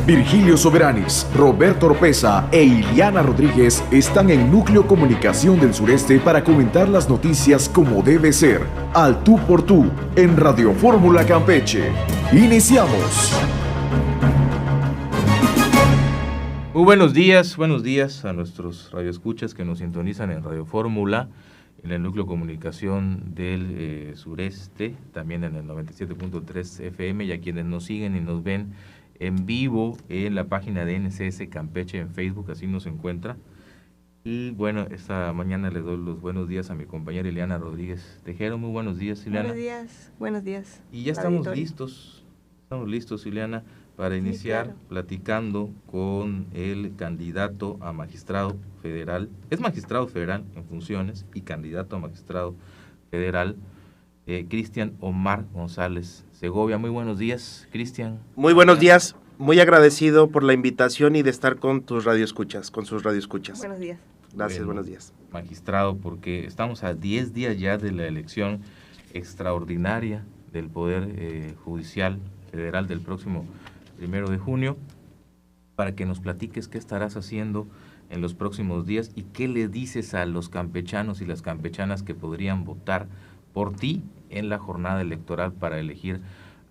Virgilio Soberanis, Roberto Oropesa e Iliana Rodríguez están en Núcleo Comunicación del Sureste para comentar las noticias como debe ser, al tú por tú, en Radio Fórmula Campeche. ¡Iniciamos! Muy buenos días a nuestros radioescuchas que nos sintonizan en Radio Fórmula, en el Núcleo Comunicación del Sureste, también en el 97.3 FM, y a quienes nos siguen y nos ven en vivo en la página de NCS Campeche en Facebook, así nos encuentra. Y bueno, esta mañana le doy los buenos días a mi compañera Iliana Rodríguez Tejero. Muy buenos días, Iliana. Buenos días. Y ya estamos listos, Iliana, para iniciar platicando con el candidato a magistrado federal. Es magistrado federal en funciones y candidato a magistrado federal, Cristian Omar González Segovia. Muy buenos días, Cristian. Muy buenos días, muy agradecido por la invitación y de estar con tus radioescuchas, con sus radioescuchas. Buenos días. Gracias, Bueno, buenos días. Magistrado, porque estamos a 10 días ya de la elección extraordinaria del Poder Judicial Federal del próximo 1 de junio, para que nos platiques qué estarás haciendo en los próximos días y qué le dices a los campechanos y las campechanas que podrían votar por ti en la jornada electoral para elegir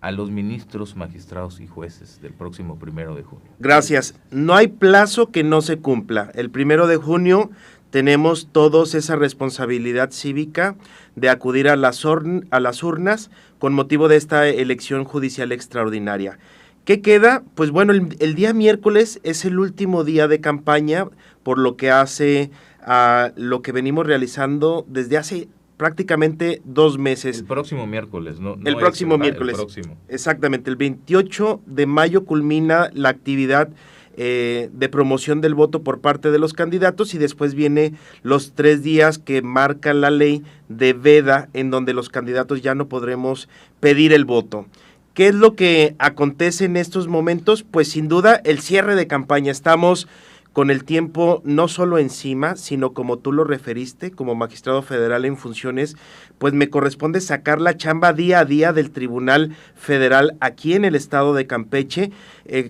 a los ministros, magistrados y jueces del próximo 1 de junio. Gracias. No hay plazo que no se cumpla. El 1 de junio tenemos todos esa responsabilidad cívica de acudir a las urnas con motivo de esta elección judicial extraordinaria. ¿Qué queda? Pues bueno, el día miércoles es el último día de campaña, por lo que hace a lo que venimos realizando desde hace prácticamente 2 meses. El próximo miércoles, ¿no? El próximo miércoles. El próximo. Exactamente, el 28 de mayo culmina la actividad de promoción del voto por parte de los candidatos y después viene los 3 días que marca la ley de veda, en donde los candidatos ya no podremos pedir el voto. ¿Qué es lo que acontece en estos momentos? Pues sin duda el cierre de campaña. Estamos con el tiempo no solo encima, sino como tú lo referiste, como magistrado federal en funciones, pues me corresponde sacar la chamba día a día del Tribunal Federal aquí en el estado de Campeche.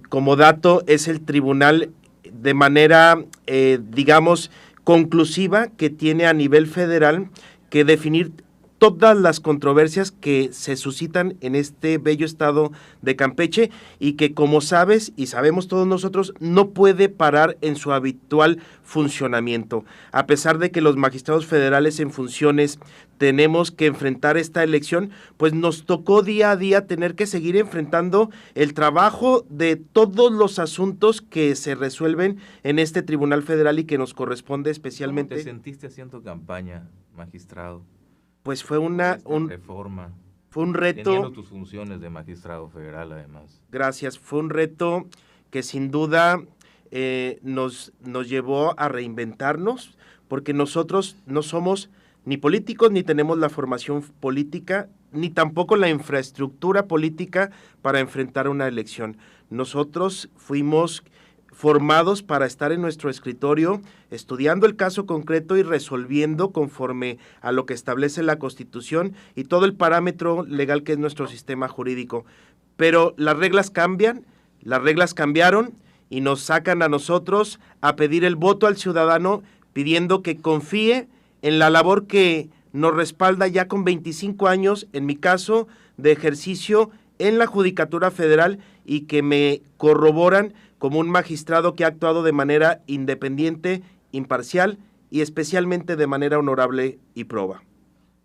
Como dato, es el tribunal de manera, digamos, conclusiva que tiene a nivel federal que definir todas las controversias que se suscitan en este bello estado de Campeche y que, como sabes y sabemos todos nosotros, no puede parar en su habitual funcionamiento. A pesar de que los magistrados federales en funciones tenemos que enfrentar esta elección, pues nos tocó día a día tener que seguir enfrentando el trabajo de todos los asuntos que se resuelven en este Tribunal Federal y que nos corresponde especialmente. ¿Cómo te sentiste haciendo campaña, magistrado? Pues fue reforma. Fue un reto. Teniendo tus funciones de magistrado federal, además. Gracias. Fue un reto que sin duda nos llevó a reinventarnos, porque nosotros no somos ni políticos, ni tenemos la formación política, ni tampoco la infraestructura política para enfrentar una elección. Nosotros fuimos formados para estar en nuestro escritorio, estudiando el caso concreto y resolviendo conforme a lo que establece la Constitución y todo el parámetro legal que es nuestro sistema jurídico. Pero las reglas cambian, las reglas cambiaron y nos sacan a nosotros a pedir el voto al ciudadano, pidiendo que confíe en la labor que nos respalda ya con 25 años, en mi caso, de ejercicio en la Judicatura Federal y que me corroboran como un magistrado que ha actuado de manera independiente, imparcial y especialmente de manera honorable y proba.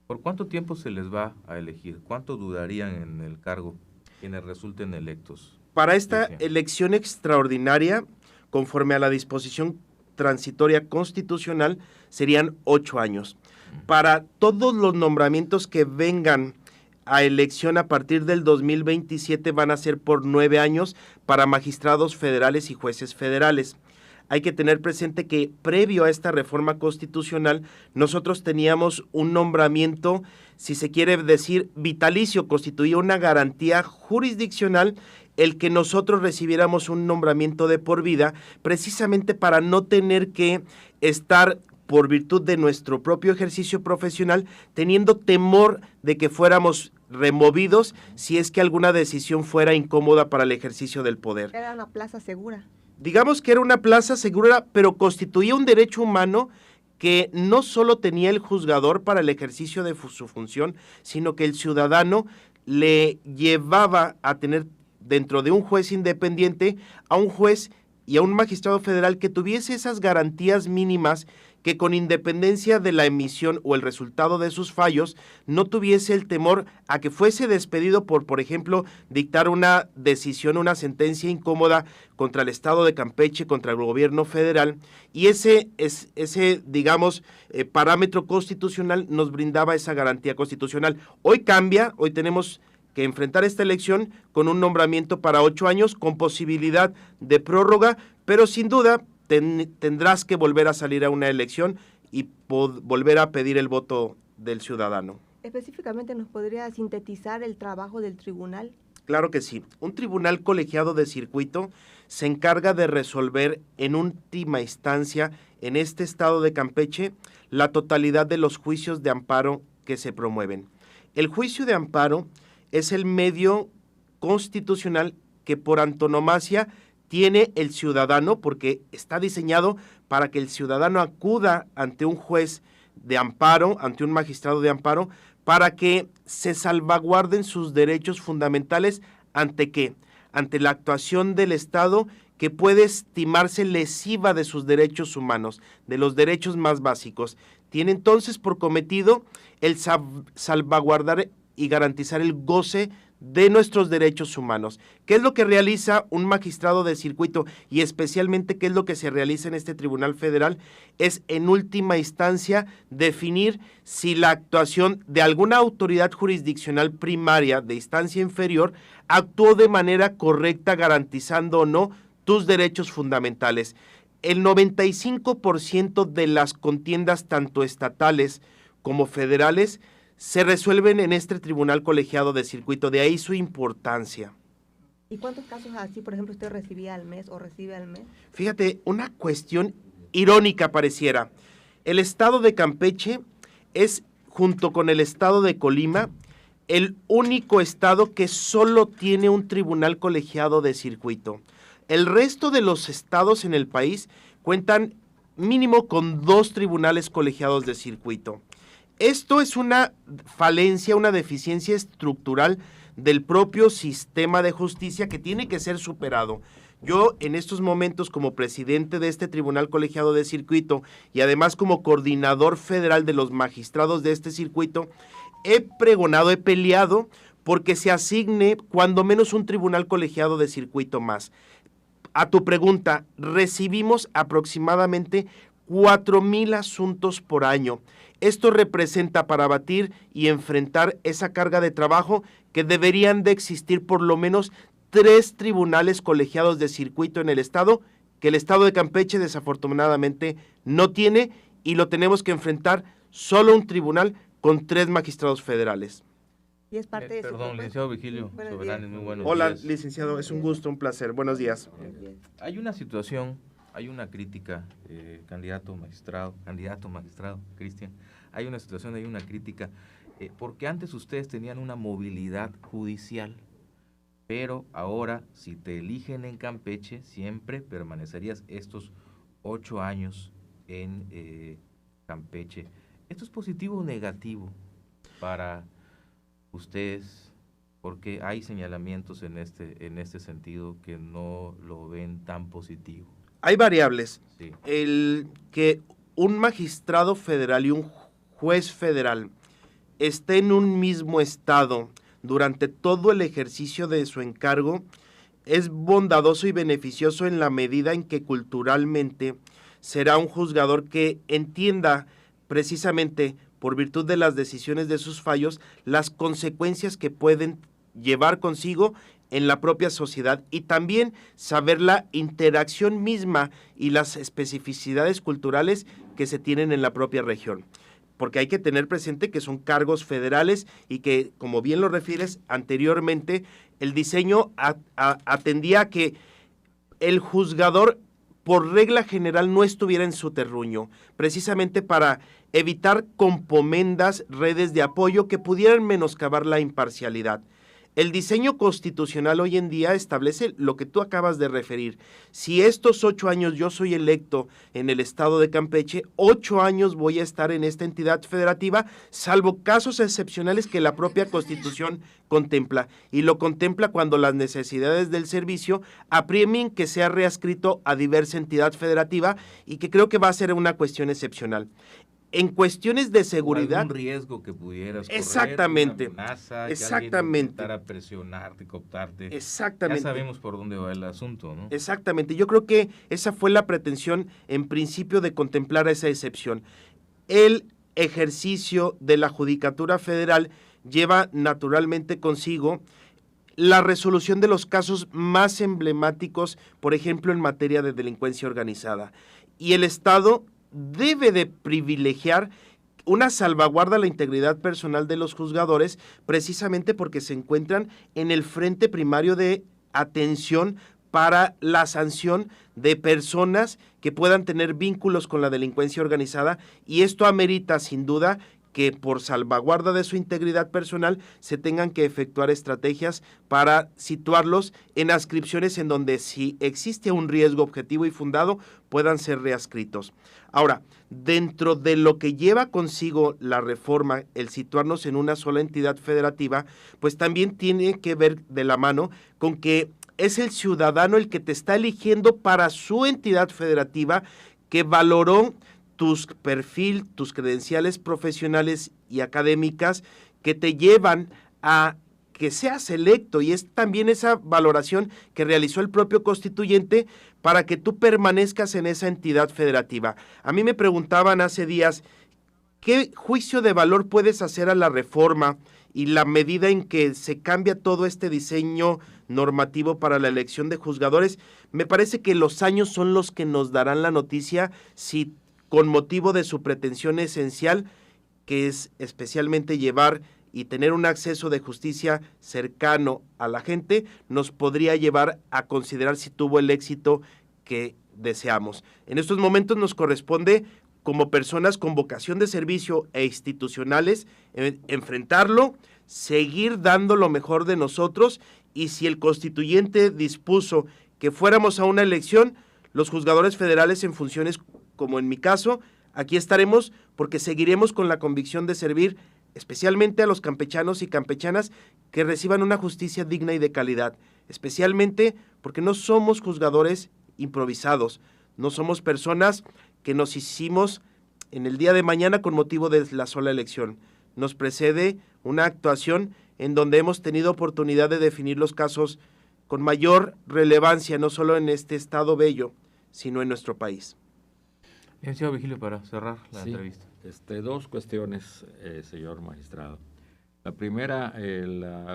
¿Por cuánto tiempo se les va a elegir? ¿Cuánto dudarían en el cargo quienes resulten electos? Para esta elección extraordinaria, conforme a la disposición transitoria constitucional, serían 8 años. Para todos los nombramientos que vengan a elección a partir del 2027 van a ser por 9 años para magistrados federales y jueces federales. Hay que tener presente que previo a esta reforma constitucional nosotros teníamos un nombramiento, si se quiere decir, vitalicio, constituía una garantía jurisdiccional el que nosotros recibiéramos un nombramiento de por vida, precisamente para no tener que estar por virtud de nuestro propio ejercicio profesional, teniendo temor de que fuéramos removidos si es que alguna decisión fuera incómoda para el ejercicio del poder. Era una plaza segura. Digamos que era una plaza segura, pero constituía un derecho humano que no solo tenía el juzgador para el ejercicio de su función, sino que el ciudadano le llevaba a tener dentro de un juez independiente a un juez y a un magistrado federal que tuviese esas garantías mínimas, que con independencia de la emisión o el resultado de sus fallos, no tuviese el temor a que fuese despedido por ejemplo, dictar una decisión, una sentencia incómoda contra el Estado de Campeche, contra el gobierno federal, y ese digamos, parámetro constitucional nos brindaba esa garantía constitucional. Hoy cambia, hoy tenemos que enfrentar esta elección con un nombramiento para 8 años, con posibilidad de prórroga, pero sin duda tendrás que volver a salir a una elección y volver a pedir el voto del ciudadano. Específicamente, ¿nos podría sintetizar el trabajo del tribunal? Claro que sí. Un tribunal colegiado de circuito se encarga de resolver en última instancia en este estado de Campeche la totalidad de los juicios de amparo que se promueven. El juicio de amparo es el medio constitucional que por antonomasia tiene el ciudadano, porque está diseñado para que el ciudadano acuda ante un juez de amparo, ante un magistrado de amparo, para que se salvaguarden sus derechos fundamentales. ¿Ante qué? Ante la actuación del Estado que puede estimarse lesiva de sus derechos humanos, de los derechos más básicos. Tiene entonces por cometido el salvaguardar y garantizar el goce de nuestros derechos humanos. ¿Qué es lo que realiza un magistrado de circuito y especialmente qué es lo que se realiza en este Tribunal Federal? Es en última instancia definir si la actuación de alguna autoridad jurisdiccional primaria de instancia inferior actuó de manera correcta, garantizando o no tus derechos fundamentales. El 95% de las contiendas tanto estatales como federales se resuelven en este tribunal colegiado de circuito, de ahí su importancia. ¿Y cuántos casos así, por ejemplo, usted recibía al mes o recibe al mes? Fíjate, una cuestión irónica pareciera. El estado de Campeche es, junto con el estado de Colima, el único estado que solo tiene un tribunal colegiado de circuito. El resto de los estados en el país cuentan mínimo con 2 tribunales colegiados de circuito. Esto es una falencia, una deficiencia estructural del propio sistema de justicia que tiene que ser superado. Yo en estos momentos, como presidente de este Tribunal Colegiado de Circuito y además como coordinador federal de los magistrados de este circuito, he pregonado, he peleado porque se asigne cuando menos un Tribunal Colegiado de Circuito más. A tu pregunta, recibimos aproximadamente 4,000 asuntos por año. Esto representa para abatir y enfrentar esa carga de trabajo que deberían de existir por lo menos 3 tribunales colegiados de circuito en el estado, que el estado de Campeche desafortunadamente no tiene, y lo tenemos que enfrentar solo un tribunal con 3 magistrados federales. Y es parte de Perdón, licenciado Vigilio Soberanes, muy buenos Hola, días. licenciado, es un gusto, un placer. Buenos días. Hay una situación, hay una crítica, candidato magistrado, Cristian, hay una situación, hay una crítica, porque antes ustedes tenían una movilidad judicial, pero ahora si te eligen en Campeche, siempre permanecerías estos 8 años en Campeche. ¿Esto es positivo o negativo para ustedes? Porque hay señalamientos en este sentido que no lo ven tan positivo. Hay variables. Sí. El que un magistrado federal y un juez federal esté en un mismo estado durante todo el ejercicio de su encargo es bondadoso y beneficioso en la medida en que culturalmente será un juzgador que entienda precisamente por virtud de las decisiones de sus fallos las consecuencias que pueden llevar consigo en la propia sociedad, y también saber la interacción misma y las especificidades culturales que se tienen en la propia región. Porque hay que tener presente que son cargos federales y que, como bien lo refieres anteriormente, el diseño atendía a que el juzgador por regla general no estuviera en su terruño, precisamente para evitar compomendas, redes de apoyo que pudieran menoscabar la imparcialidad. El diseño constitucional hoy en día establece lo que tú acabas de referir. Si estos 8 años yo soy electo en el estado de Campeche, 8 años voy a estar en esta entidad federativa, salvo casos excepcionales que la propia Constitución contempla. Y lo contempla cuando las necesidades del servicio apremien que sea readscrito a diversa entidad federativa, y que creo que va a ser una cuestión excepcional. En cuestiones de seguridad, algún riesgo que pudieras correr, exactamente, una amenaza, exactamente, que alguien intentara presionarte, cooptarte. Exactamente. Ya sabemos por dónde va el asunto, ¿no? Exactamente. Yo creo que esa fue la pretensión en principio de contemplar esa excepción. El ejercicio de la Judicatura Federal lleva naturalmente consigo la resolución de los casos más emblemáticos, por ejemplo, en materia de delincuencia organizada. Y el Estado debe de privilegiar una salvaguarda a la integridad personal de los juzgadores, precisamente porque se encuentran en el frente primario de atención para la sanción de personas que puedan tener vínculos con la delincuencia organizada, y esto amerita sin duda que por salvaguarda de su integridad personal se tengan que efectuar estrategias para situarlos en adscripciones en donde, si existe un riesgo objetivo y fundado, puedan ser readscritos. Ahora, dentro de lo que lleva consigo la reforma, el situarnos en una sola entidad federativa, pues también tiene que ver de la mano con que es el ciudadano el que te está eligiendo para su entidad federativa, que valoró tus perfil, tus credenciales profesionales y académicas que te llevan a que seas electo, y es también esa valoración que realizó el propio constituyente para que tú permanezcas en esa entidad federativa. A mí me preguntaban hace días, ¿qué juicio de valor puedes hacer a la reforma y la medida en que se cambia todo este diseño normativo para la elección de juzgadores? Me parece que los años son los que nos darán la noticia si, con motivo de su pretensión esencial, que es especialmente llevar y tener un acceso de justicia cercano a la gente, nos podría llevar a considerar si tuvo el éxito que deseamos. En estos momentos nos corresponde, como personas con vocación de servicio e institucionales, enfrentarlo, seguir dando lo mejor de nosotros, y si el constituyente dispuso que fuéramos a una elección, los juzgadores federales en funciones, como en mi caso, aquí estaremos, porque seguiremos con la convicción de servir especialmente a los campechanos y campechanas que reciban una justicia digna y de calidad, especialmente porque no somos juzgadores improvisados, no somos personas que nos hicimos en el día de mañana con motivo de la sola elección. Nos precede una actuación en donde hemos tenido oportunidad de definir los casos con mayor relevancia, no solo en este estado bello, sino en nuestro país. Licenciado Vigilio, para cerrar la entrevista. Dos cuestiones, señor magistrado. La primera,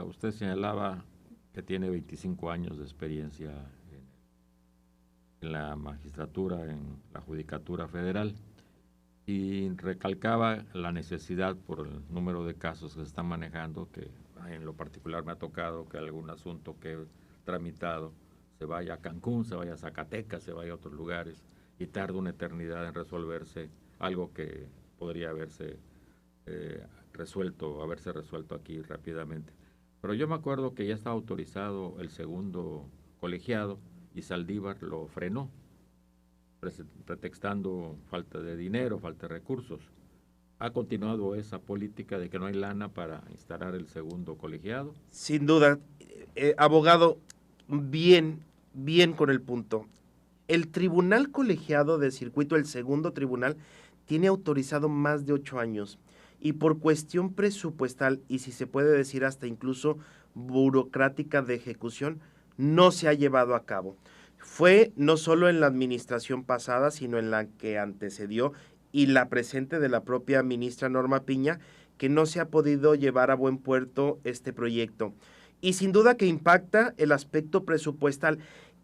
usted señalaba que tiene 25 años de experiencia en la magistratura, en la Judicatura Federal, y recalcaba la necesidad, por el número de casos que se están manejando, que en lo particular me ha tocado que algún asunto que he tramitado se vaya a Cancún, se vaya a Zacatecas, se vaya a otros lugares, y tarda una eternidad en resolverse algo que podría haberse resuelto aquí rápidamente. Pero yo me acuerdo que ya estaba autorizado el segundo colegiado y Saldívar lo frenó, pretextando falta de dinero, falta de recursos. ¿Ha continuado esa política de que no hay lana para instalar el segundo colegiado? Sin duda, abogado, bien con el punto. El tribunal colegiado de circuito, el segundo tribunal, tiene autorizado más de 8 años, y por cuestión presupuestal, y si se puede decir hasta incluso burocrática de ejecución, no se ha llevado a cabo. Fue no solo en la administración pasada, sino en la que antecedió y la presente de la propia ministra Norma Piña, que no se ha podido llevar a buen puerto este proyecto. Y sin duda que impacta el aspecto presupuestal,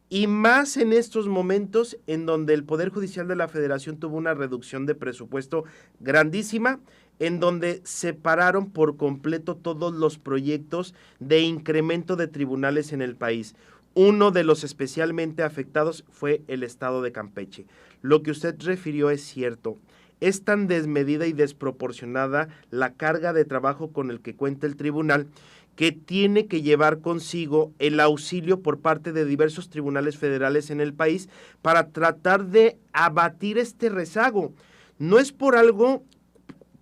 y más en estos momentos en donde el Poder Judicial de la Federación tuvo una reducción de presupuesto grandísima, en donde se pararon por completo todos los proyectos de incremento de tribunales en el país. uno de los especialmente afectados fue el estado de Campeche. Lo que usted refirió es cierto. Es tan desmedida y desproporcionada la carga de trabajo con el que cuenta el tribunal que tiene que llevar consigo el auxilio por parte de diversos tribunales federales en el país para tratar de abatir este rezago. No es por algo,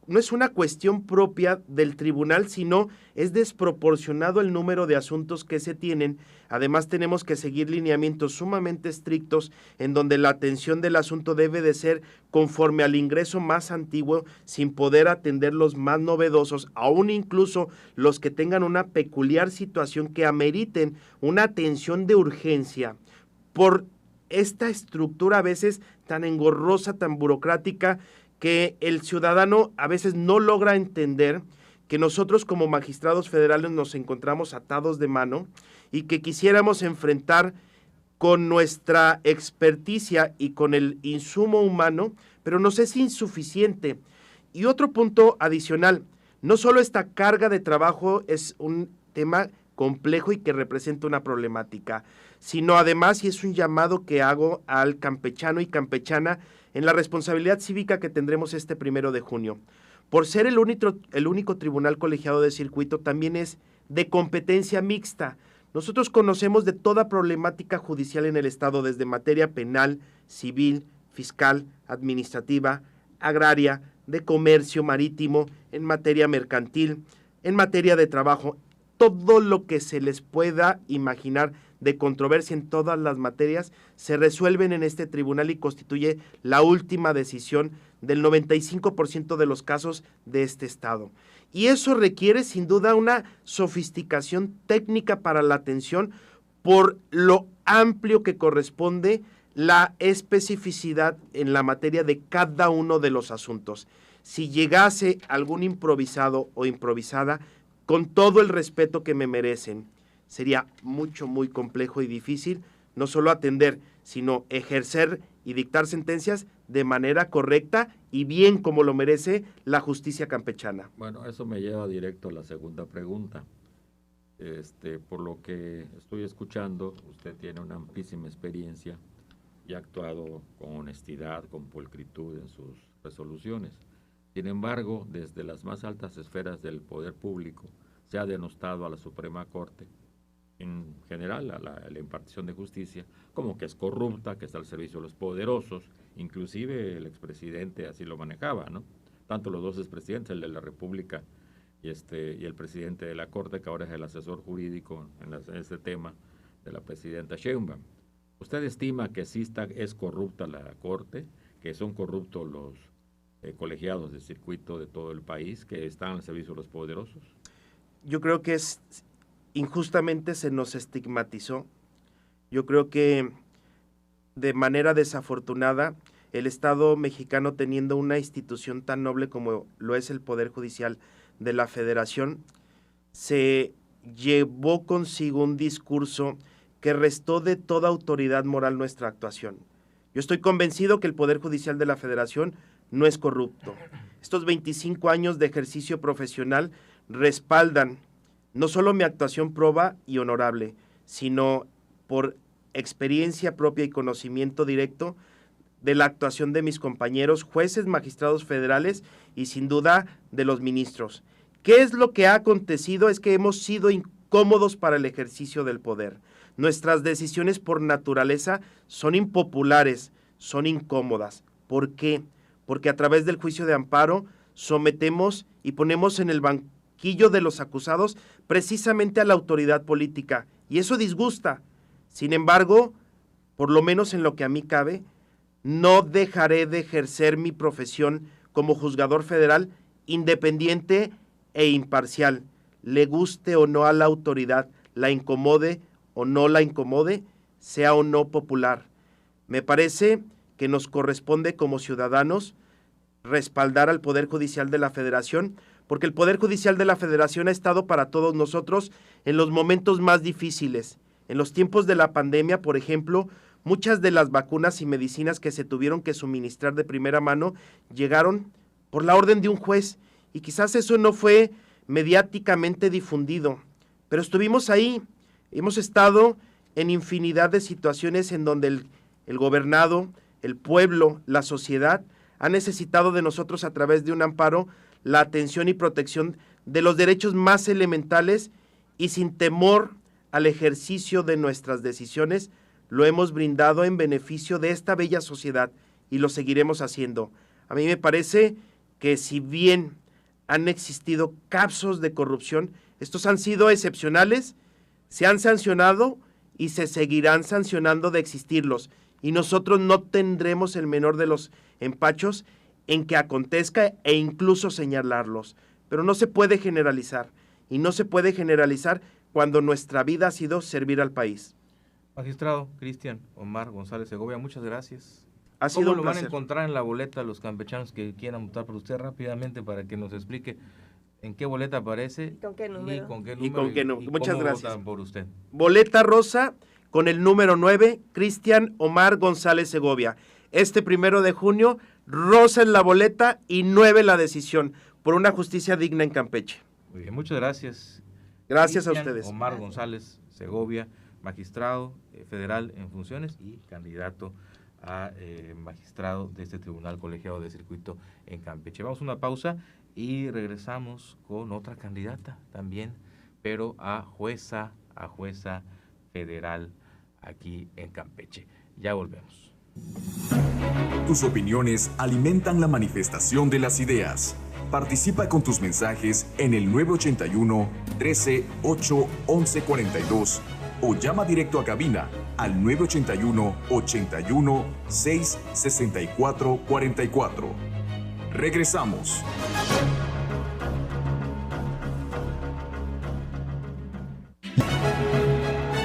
no es una cuestión propia del tribunal, sino es desproporcionado el número de asuntos que se tienen. Además, tenemos que seguir lineamientos sumamente estrictos en donde la atención del asunto debe de ser conforme al ingreso más antiguo, sin poder atender los más novedosos, aún incluso los que tengan una peculiar situación que ameriten una atención de urgencia. Por esta estructura a veces tan engorrosa, tan burocrática, que el ciudadano a veces no logra entender que nosotros como magistrados federales nos encontramos atados de mano y que quisiéramos enfrentar con nuestra experticia y con el insumo humano, pero nos es insuficiente. Y otro punto adicional, no solo esta carga de trabajo es un tema complejo y que representa una problemática, sino además, y es un llamado que hago al campechano y campechana en la responsabilidad cívica que tendremos este 1 de junio. Por ser el único tribunal colegiado de circuito, también es de competencia mixta. Nosotros conocemos de toda problemática judicial en el Estado, desde materia penal, civil, fiscal, administrativa, agraria, de comercio marítimo, en materia mercantil, en materia de trabajo, todo lo que se les pueda imaginar de controversia en todas las materias se resuelven en este tribunal y constituye la última decisión del 95% de los casos de este estado. Y eso requiere sin duda una sofisticación técnica para la atención por lo amplio que corresponde la especificidad en la materia de cada uno de los asuntos. Si llegase algún improvisado o improvisada, con todo el respeto que me merecen, sería muy complejo y difícil no solo atender, sino ejercer y dictar sentencias de manera correcta y bien como lo merece la justicia campechana. Bueno, eso me lleva directo a la segunda pregunta. Por lo que estoy escuchando, usted tiene una amplísima experiencia y ha actuado con honestidad, con pulcritud en sus resoluciones. Sin embargo, desde las más altas esferas del poder público se ha denostado a la Suprema Corte, en general a la impartición de justicia, como que es corrupta, que está al servicio de los poderosos. Inclusive el expresidente así lo manejaba, ¿no? Tanto los dos expresidentes, el de la República y el presidente de la Corte, que ahora es el asesor jurídico en este tema de la presidenta Sheinbaum. ¿Usted estima que sí es corrupta la Corte, que son corruptos los colegiados de circuito de todo el país, que están al servicio de los poderosos? Yo creo que injustamente se nos estigmatizó. Yo creo que de manera desafortunada el Estado mexicano, teniendo una institución tan noble como lo es el Poder Judicial de la Federación, se llevó consigo un discurso que restó de toda autoridad moral nuestra actuación. Yo estoy convencido que el Poder Judicial de la Federación no es corrupto. Estos 25 años de ejercicio profesional respaldan no solo mi actuación proba y honorable, sino por experiencia propia y conocimiento directo de la actuación de mis compañeros, jueces, magistrados federales y sin duda de los ministros. ¿Qué es lo que ha acontecido? Es que hemos sido incómodos para el ejercicio del poder. Nuestras decisiones por naturaleza son impopulares, son incómodas. ¿Por qué? Porque a través del juicio de amparo sometemos y ponemos en el banquillo de los acusados precisamente a la autoridad política, y eso disgusta. Sin embargo, por lo menos en lo que a mí cabe, no dejaré de ejercer mi profesión como juzgador federal independiente e imparcial, le guste o no a la autoridad, la incomode o no la incomode, sea o no popular. Me parece que nos corresponde como ciudadanos respaldar al Poder Judicial de la Federación, porque el Poder Judicial de la Federación ha estado para todos nosotros en los momentos más difíciles. En los tiempos de la pandemia, por ejemplo, muchas de las vacunas y medicinas que se tuvieron que suministrar de primera mano llegaron por la orden de un juez, y quizás eso no fue mediáticamente difundido, pero estuvimos ahí, hemos estado en infinidad de situaciones en donde el gobernado, el pueblo, la sociedad ha necesitado de nosotros a través de un amparo la atención y protección de los derechos más elementales, y sin temor al ejercicio de nuestras decisiones lo hemos brindado en beneficio de esta bella sociedad y lo seguiremos haciendo. A mí me parece que si bien han existido casos de corrupción, estos han sido excepcionales, se han sancionado y se seguirán sancionando de existirlos, y nosotros no tendremos el menor de los empachos en que acontezca e incluso señalarlos. Pero no se puede generalizar, y no se puede generalizar cuando nuestra vida ha sido servir al país. Magistrado Cristian Omar González Segovia, muchas gracias. Ha sido ¿Cómo un lo van a placer. encontrar en la boleta los campechanos que quieran votar por usted rápidamente para que nos explique en qué boleta aparece? ¿Y con qué número? Y con qué Y con qué número. Muchas cómo gracias. votan por usted. Boleta rosa con el número 9, Cristian Omar González Segovia. Este 1 de junio, rosa en la boleta y 9 la decisión, por una justicia digna en Campeche. Muy bien, muchas gracias. Gracias a Cristian ustedes. Omar González Segovia, magistrado federal en funciones y candidato a magistrado de este Tribunal Colegiado de Circuito en Campeche. Vamos a una pausa y regresamos con otra candidata también, pero a jueza federal aquí en Campeche. Ya volvemos. Tus opiniones alimentan la manifestación de las ideas. Participa con tus mensajes en el 981 13 8 11 42 o llama directo a cabina al 981 81 6 64 44. Regresamos.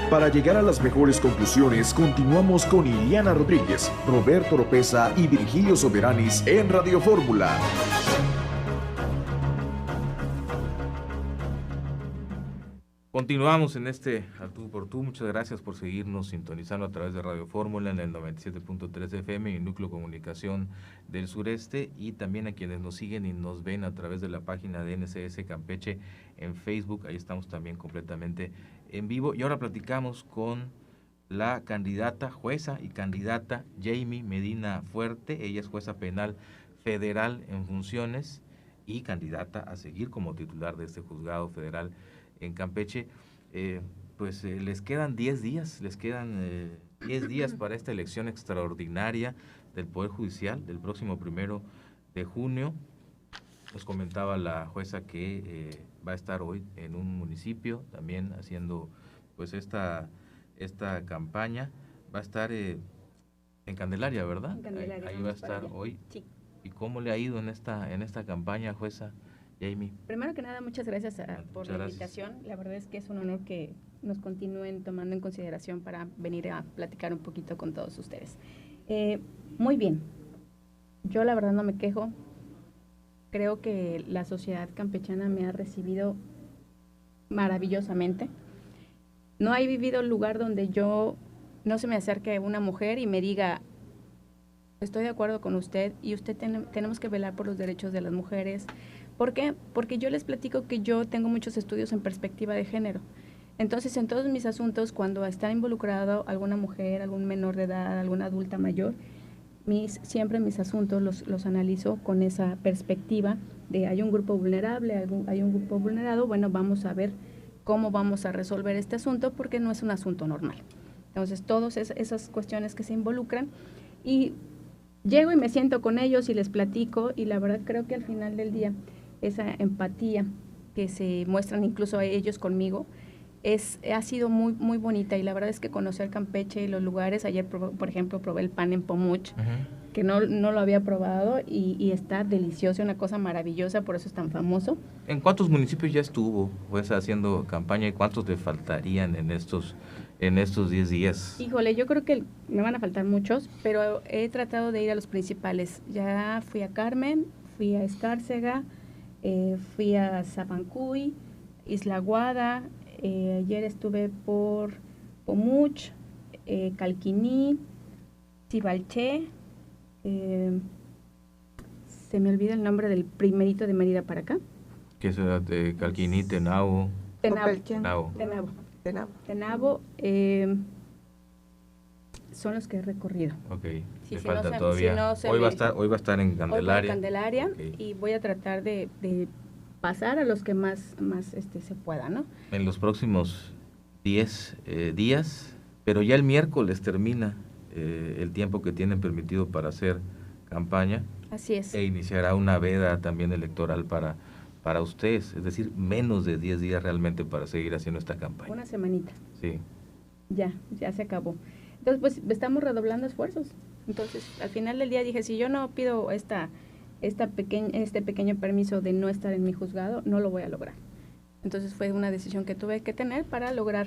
Para llegar a las mejores conclusiones, continuamos con Ileana Rodríguez, Roberto Oropeza y Virgilio Soberanis en Radio Fórmula. Continuamos en este Al Tú por Tú. Muchas gracias por seguirnos sintonizando a través de Radio Fórmula en el 97.3 FM y Núcleo Comunicación del Sureste, y también a quienes nos siguen y nos ven a través de la página de NCS Campeche en Facebook. Ahí estamos también completamente en vivo. Y ahora platicamos con la candidata, jueza y candidata Jamie Medina Fuerte. Ella es jueza penal federal en funciones y candidata a seguir como titular de este juzgado federal en Campeche. Les quedan 10 días, les quedan 10 días para esta elección extraordinaria del Poder Judicial del próximo 1 de junio. Nos comentaba la jueza que va a estar hoy en un municipio también haciendo pues esta campaña. Va a estar en Candelaria, ¿verdad? En Candelaria, ahí va a estar para allá. hoy. Sí. ¿Y cómo le ha ido en esta campaña, jueza Jamie? Primero que nada, muchas gracias por Muchas la gracias. invitación. La verdad es que es un honor que nos continúen tomando en consideración para venir a platicar un poquito con todos ustedes. Muy bien. Yo la verdad no me quejo. Creo que la sociedad campechana me ha recibido maravillosamente. No he vivido un lugar donde no se me acerque una mujer y me diga: estoy de acuerdo con usted y usted tenemos que velar por los derechos de las mujeres. ¿Por qué? Porque yo les platico que yo tengo muchos estudios en perspectiva de género. Entonces, en todos mis asuntos, cuando está involucrado alguna mujer, algún menor de edad, alguna adulta mayor, siempre mis asuntos los analizo con esa perspectiva de hay un grupo vulnerable, hay un grupo vulnerado, bueno, vamos a ver cómo vamos a resolver este asunto porque no es un asunto normal. Entonces, todas esas cuestiones que se involucran, y llego y me siento con ellos y les platico, y la verdad creo que al final del día esa empatía que se muestran incluso ellos conmigo ha sido muy muy bonita, y la verdad es que conocer Campeche y los lugares, ayer por ejemplo probé el pan en Pomuch, que no lo había probado y está delicioso, una cosa maravillosa, por eso es tan famoso. ¿En cuántos municipios ya estuvo pues haciendo campaña y cuántos le faltarían en estos 10 días? Híjole, yo creo que me van a faltar muchos, pero he tratado de ir a los principales. Ya fui a Carmen, fui a Escárcega, fui a Zapancuy, Isla Guada, ayer estuve por Pomuch, Calquiní, Cibalché, se me olvida el nombre del primerito de Mérida para acá. Que es Calquiní, Tenabo. Popelchen. Tenabo. Tenabo. Tenabo, son los que he recorrido. Ok, Sí, le si falta no se- todavía. si no se hoy va a me- estar, hoy va a estar en Hoy voy a Candelaria. Candelaria Ok. y voy a tratar de pasar a los que más se pueda, ¿no? En los próximos 10 días, pero ya el miércoles termina el tiempo que tienen permitido para hacer campaña Así es. e iniciará una veda también electoral para ustedes, es decir, menos de 10 días realmente para seguir haciendo esta campaña. Una semanita. Sí. Ya se acabó. Entonces, pues estamos redoblando esfuerzos. Entonces, al final del día dije, si yo no pido este pequeño permiso de no estar en mi juzgado, no lo voy a lograr. Entonces fue una decisión que tuve que tener para lograr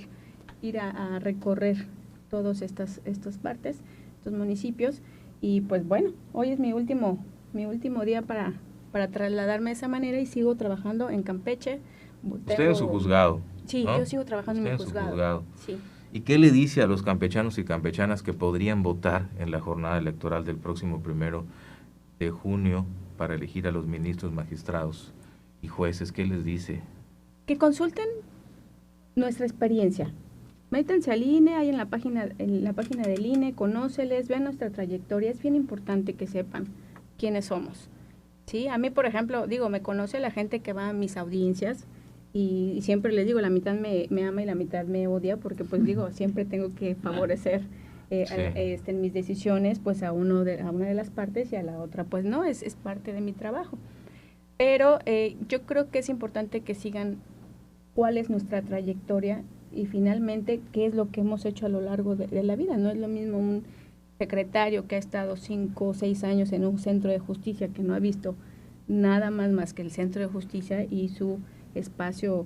ir a recorrer todas estas partes, estos municipios. Y pues bueno, hoy es mi último día para trasladarme de esa manera y sigo trabajando en Campeche. Usted en su juzgado. Sí, ¿no? yo sigo trabajando Usted en mi su juzgado. Sí. ¿Y qué le dice a los campechanos y campechanas que podrían votar en la jornada electoral del próximo 1 de junio para elegir a los ministros, magistrados y jueces? ¿Qué les dice? Que consulten nuestra experiencia. Métanse al INE, ahí en la página del INE, conóceles, vean nuestra trayectoria. Es bien importante que sepan quiénes somos. ¿Sí? A mí, por ejemplo, me conoce la gente que va a mis audiencias y siempre les digo, la mitad me ama y la mitad me odia porque pues siempre tengo que favorecer en mis decisiones pues a una de las partes y a la otra pues no, es parte de mi trabajo. Pero yo creo que es importante que sigan cuál es nuestra trayectoria y finalmente qué es lo que hemos hecho a lo largo de la vida. No es lo mismo un secretario que ha estado 5 o 6 años en un centro de justicia que no ha visto nada más que el centro de justicia y su espacio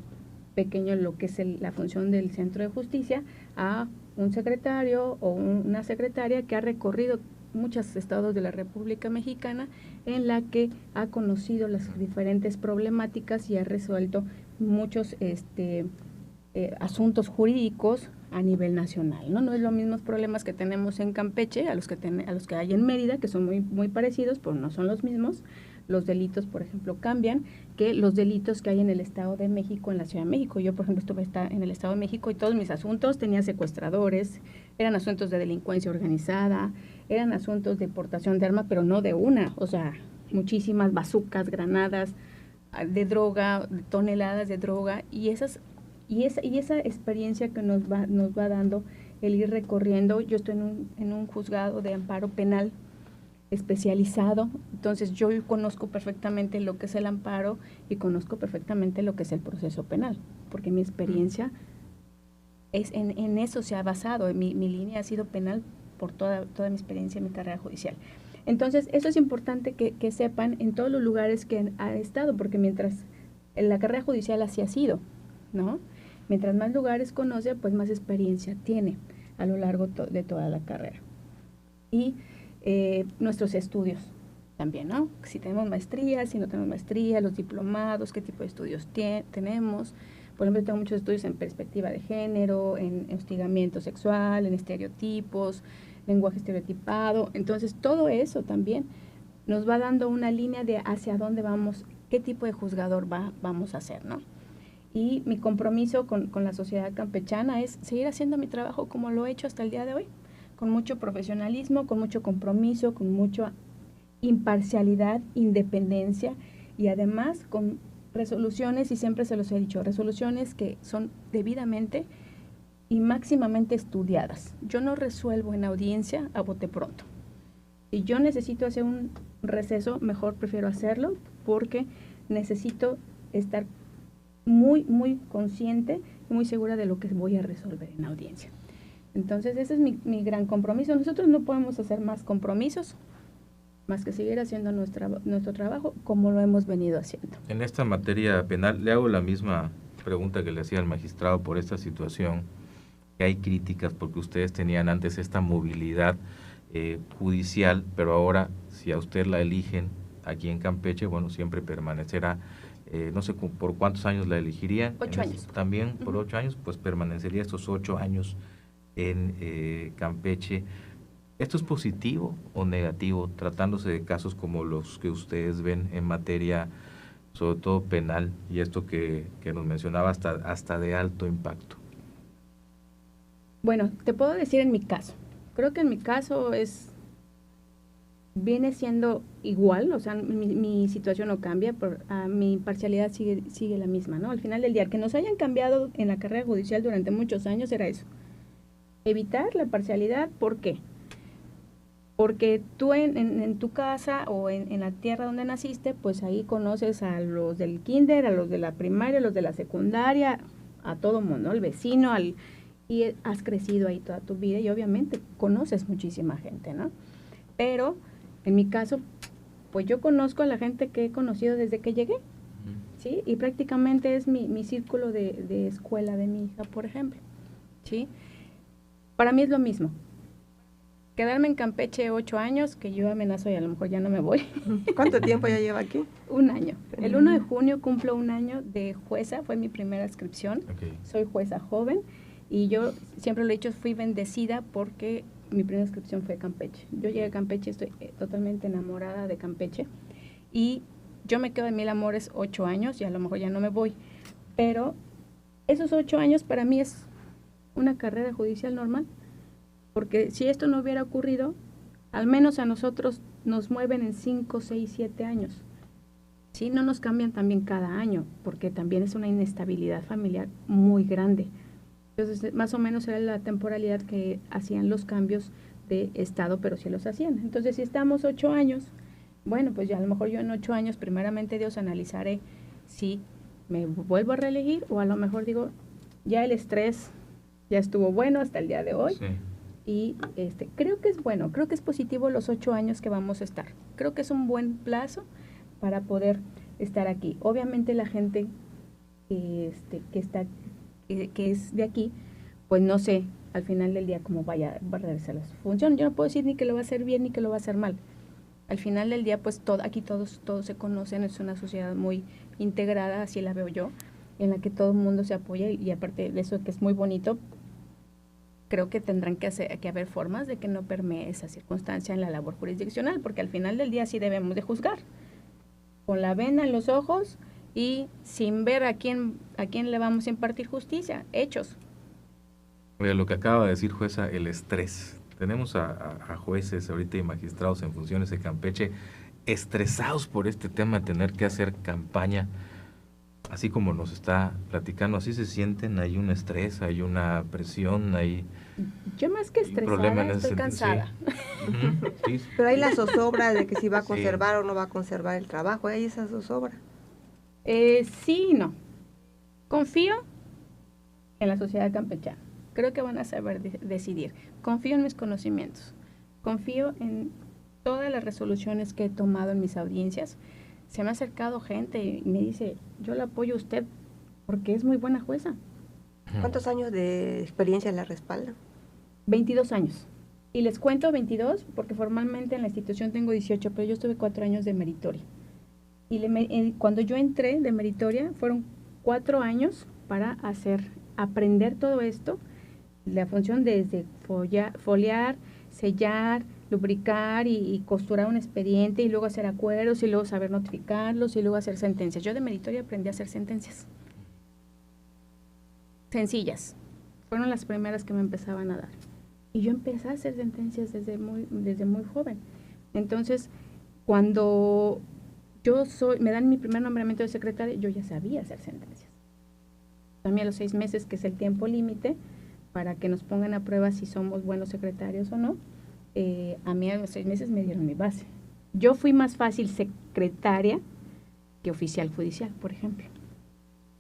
pequeño en lo que es la función del centro de justicia, a un secretario o una secretaria que ha recorrido muchos estados de la República Mexicana en la que ha conocido las diferentes problemáticas y ha resuelto muchos asuntos jurídicos a nivel nacional, ¿no? No es los mismos problemas que tenemos en Campeche a los que hay en Mérida, que son muy, muy parecidos, pero no son los mismos. Los delitos, por ejemplo, cambian que los delitos que hay en el Estado de México, en la Ciudad de México. Yo, por ejemplo, estuve en el Estado de México y todos mis asuntos tenían secuestradores, eran asuntos de delincuencia organizada, eran asuntos de portación de armas, pero no de una, o sea, muchísimas bazucas, granadas de droga, toneladas de droga, y esa experiencia que nos va dando el ir recorriendo. Yo estoy en un juzgado de amparo penal especializado, entonces yo conozco perfectamente lo que es el amparo y conozco perfectamente lo que es el proceso penal, porque mi experiencia es en eso se ha basado, mi línea ha sido penal por toda mi experiencia en mi carrera judicial. Entonces, eso es importante que sepan en todos los lugares que ha estado, porque mientras en la carrera judicial así ha sido, ¿no? Mientras más lugares conoce, pues más experiencia tiene a lo largo de toda la carrera. Y nuestros estudios también, ¿no? Si tenemos maestría, si no tenemos maestría, los diplomados, qué tipo de estudios tenemos. Por ejemplo, tengo muchos estudios en perspectiva de género, en hostigamiento sexual, en estereotipos, lenguaje estereotipado. Entonces, todo eso también nos va dando una línea de hacia dónde vamos, qué tipo de juzgador vamos a ser, ¿no? Y mi compromiso con la sociedad campechana es seguir haciendo mi trabajo como lo he hecho hasta el día de hoy, con mucho profesionalismo, con mucho compromiso, con mucha imparcialidad, independencia y además con resoluciones, y siempre se los he dicho, resoluciones que son debidamente y máximamente estudiadas. Yo no resuelvo en audiencia a bote pronto. Si yo necesito hacer un receso, mejor prefiero hacerlo porque necesito estar muy, muy consciente y muy segura de lo que voy a resolver en audiencia. Entonces, ese es mi gran compromiso. Nosotros no podemos hacer más compromisos, más que seguir haciendo nuestro trabajo como lo hemos venido haciendo. En esta materia penal, le hago la misma pregunta que le hacía al magistrado por esta situación, que hay críticas porque ustedes tenían antes esta movilidad judicial, pero ahora, si a usted la eligen aquí en Campeche, bueno, siempre permanecerá. No sé por cuántos años la elegirían. 8 años. También por 8 años, pues permanecería estos 8 años en Campeche. ¿Esto es positivo o negativo, tratándose de casos como los que ustedes ven en materia, sobre todo penal, y esto que nos mencionaba hasta de alto impacto? Bueno, te puedo decir en mi caso, Creo que en mi caso viene siendo igual, o sea, mi situación no cambia, mi imparcialidad sigue la misma, ¿no? Al final del día, que nos hayan cambiado en la carrera judicial durante muchos años era eso. Evitar la parcialidad, ¿por qué? Porque tú en tu casa o en la tierra donde naciste, pues ahí conoces a los del kinder, a los de la primaria, a los de la secundaria, a todo mundo, al vecino, y has crecido ahí toda tu vida y obviamente conoces muchísima gente, ¿no? Pero en mi caso, pues yo conozco a la gente que he conocido desde que llegué, ¿sí? Y prácticamente es mi círculo de escuela de mi hija, por ejemplo, ¿sí? Para mí es lo mismo. Quedarme en Campeche 8 años, que yo amenazo y a lo mejor ya no me voy. ¿Cuánto tiempo ya lleva aquí? 1 año. El 1 de junio cumplo 1 año de jueza, fue mi primera inscripción. Okay. Soy jueza joven y yo siempre lo he dicho, fui bendecida porque mi primera inscripción fue Campeche. Yo llegué a Campeche, estoy totalmente enamorada de Campeche y yo me quedo en Mil Amores 8 años y a lo mejor ya no me voy, pero esos 8 años para mí es una carrera judicial normal, porque si esto no hubiera ocurrido, al menos a nosotros nos mueven en 5, 6, 7 años. ¿Sí? No nos cambian también cada año, porque también es una inestabilidad familiar muy grande. Entonces, más o menos era la temporalidad que hacían los cambios de estado, pero sí los hacían. Entonces, si estamos 8 años, bueno, pues ya a lo mejor yo en 8 años, primeramente Dios, analizaré si me vuelvo a reelegir o a lo mejor digo, ya el estrés ya estuvo bueno hasta el día de hoy. Sí. Y creo que es bueno, creo que es positivo los 8 años que vamos a estar. Creo que es un buen plazo para poder estar aquí. Obviamente la gente que es de aquí, pues no sé al final del día cómo vaya a realizar su función. Yo no puedo decir ni que lo va a hacer bien ni que lo va a hacer mal. Al final del día, pues aquí todos se conocen, es una sociedad muy integrada, así la veo yo, en la que todo el mundo se apoya y aparte de eso que es muy bonito, creo que tendrán que haber formas de que no permee esa circunstancia en la labor jurisdiccional, porque al final del día sí debemos de juzgar, con la venda en los ojos y sin ver a quién le vamos a impartir justicia, hechos. Oiga, lo que acaba de decir, jueza, el estrés. Tenemos a jueces ahorita y magistrados en funciones de Campeche estresados por este tema de tener que hacer campaña, así como nos está platicando, así se sienten, hay un estrés, hay una presión, hay... Yo más que estresada, estoy cansada. Sí. Pero hay la zozobra de que si va a conservar o no va a conservar el trabajo, hay esa zozobra. Sí y no. Confío en la sociedad campechana. Creo que van a saber decidir. Confío en mis conocimientos. Confío en todas las resoluciones que he tomado en mis audiencias. Se me ha acercado gente y me dice, yo le apoyo a usted porque es muy buena jueza. ¿Cuántos años de experiencia la respaldan? 22 años. Y les cuento 22 porque formalmente en la institución tengo 18, pero yo estuve 4 años de meritoria. Y cuando yo entré de meritoria fueron 4 años para aprender todo esto, la función desde foliar, sellar, lubricar y costurar un expediente y luego hacer acuerdos y luego saber notificarlos y luego hacer sentencias. Yo de meritoria aprendí a hacer sentencias sencillas. Fueron las primeras que me empezaban a dar. Y yo empecé a hacer sentencias desde muy joven. Entonces, cuando me dan mi primer nombramiento de secretaria, yo ya sabía hacer sentencias. También a los 6 meses, que es el tiempo límite, para que nos pongan a prueba si somos buenos secretarios o no, a mí a los 6 meses me dieron mi base. Yo fui más fácil secretaria que oficial judicial, por ejemplo.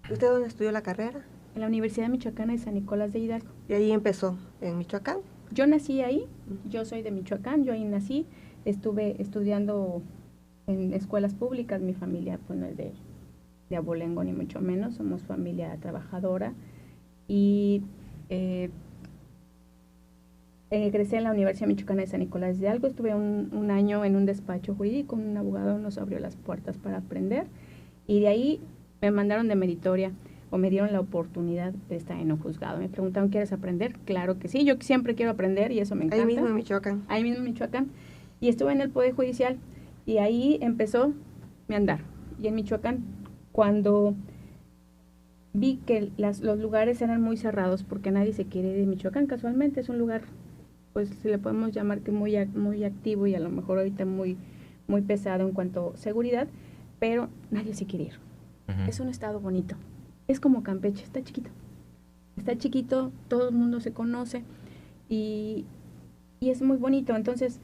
¿Usted dónde estudió la carrera? En la Universidad Michoacana de San Nicolás de Hidalgo. Y ahí empezó, en Michoacán. Yo nací ahí, yo soy de Michoacán, yo ahí nací, estuve estudiando en escuelas públicas, mi familia pues no es de abolengo ni mucho menos, somos familia trabajadora y egresé en la Universidad Michoacana de San Nicolás de Hidalgo, estuve un año en un despacho jurídico, un abogado nos abrió las puertas para aprender y de ahí me mandaron de meritoria o me dieron la oportunidad de estar en un juzgado. Me preguntaron, ¿quieres aprender? Claro que sí, yo siempre quiero aprender y eso me encanta. Ahí mismo en Michoacán. Ahí mismo en Michoacán. Y estuve en el Poder Judicial y ahí empezó mi andar. Y en Michoacán, cuando vi que los lugares eran muy cerrados porque nadie se quiere ir de Michoacán, casualmente es un lugar pues si le podemos llamar que muy activo y a lo mejor ahorita muy pesado en cuanto a seguridad, pero nadie se quiere ir. Es un estado bonito. Es como Campeche, está chiquito, todo el mundo se conoce y es muy bonito. Entonces,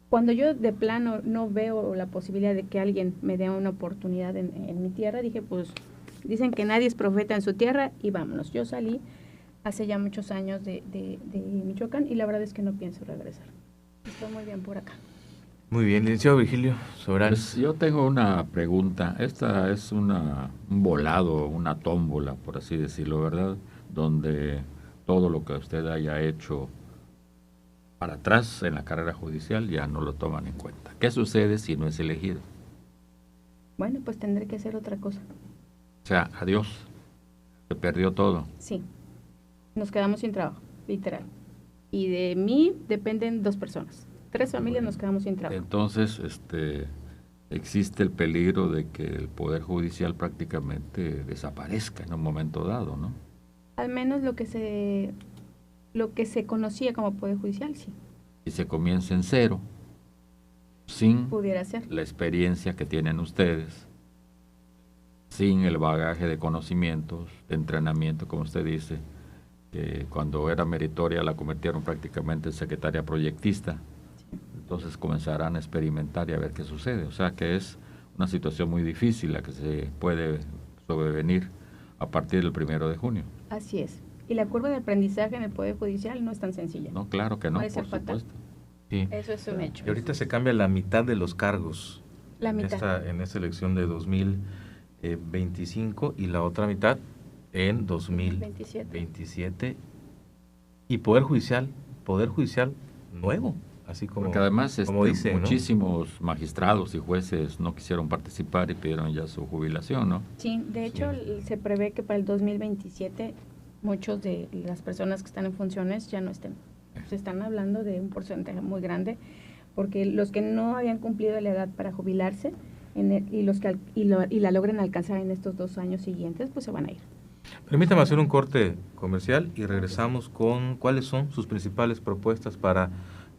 cuando yo de plano no veo la posibilidad de que alguien me dé una oportunidad en mi tierra, dije, pues, dicen que nadie es profeta en su tierra y vámonos. Yo salí hace ya muchos años de Michoacán y la verdad es que no pienso regresar. Estoy muy bien por acá. Muy bien, licenciado Virgilio Sobral. Pues yo tengo una pregunta. Esta es un volado, una tómbola, por así decirlo, ¿verdad? Donde todo lo que usted haya hecho para atrás en la carrera judicial ya no lo toman en cuenta. ¿Qué sucede si no es elegido? Bueno, pues tendré que hacer otra cosa. O sea, adiós. Se perdió todo. Sí. Nos quedamos sin trabajo, literal. Y de mí dependen 2 personas. 3 familias nos quedamos sin trabajo. Entonces, existe el peligro de que el Poder Judicial prácticamente desaparezca en un momento dado, ¿no? Al menos lo que se conocía como Poder Judicial, sí. Y se comienza en cero, sin Pudiera ser. la experiencia que tienen ustedes, sin el bagaje de conocimientos, de entrenamiento, como usted dice, que cuando era meritoria la convirtieron prácticamente en secretaria proyectista. Entonces comenzarán a experimentar y a ver qué sucede. O sea que es una situación muy difícil la que se puede sobrevenir a partir del 1 de junio. Así es. Y la curva de aprendizaje en el Poder Judicial no es tan sencilla. No, claro que no, Puede ser por fatal. supuesto. Sí. Eso es un hecho. Y ahorita se cambia la mitad de los cargos. La mitad. En esta elección de 2025 y la otra mitad en 2027. Y Poder Judicial nuevo. Así como, porque además como dicen, ¿no? muchísimos magistrados y jueces no quisieron participar y pidieron ya su jubilación, ¿no? Sí, de hecho se prevé que para el 2027 muchos de las personas que están en funciones ya no estén. Se están hablando de un porcentaje muy grande, porque los que no habían cumplido la edad para jubilarse y la logren alcanzar en estos 2 años siguientes, pues se van a ir. Permítame hacer un corte comercial y regresamos con cuáles son sus principales propuestas para